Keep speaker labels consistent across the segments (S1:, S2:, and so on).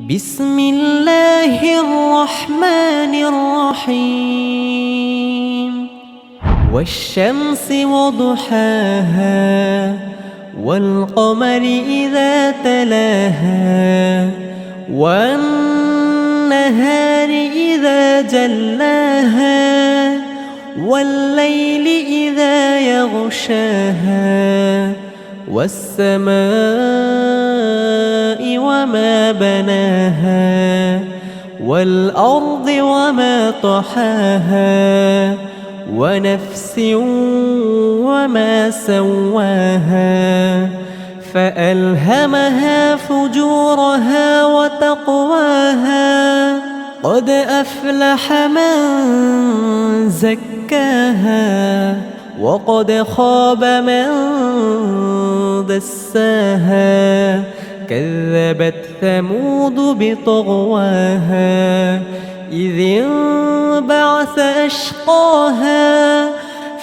S1: بسم الله الرحمن الرحيم والشمس وضحاها والقمر إذا تلاها والنهار إذا جلاها والليل إذا يغشاها والسماء وما بناها والأرض وما طحاها ونفس وما سواها فألهمها فجورها وتقواها قد أفلح من زكاها وقد خاب من دساها كذبت ثمود بطغواها إذ انبعث أشقاها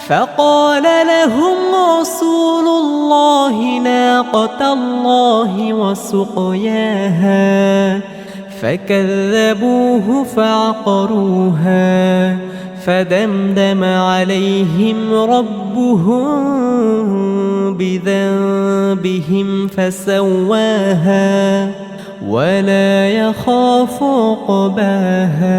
S1: فقال لهم رسول الله ناقة الله وسقياها فكذبوه فعقروها فدمدم عليهم ربهم بذنبهم فسواها ولا يخاف عقباها.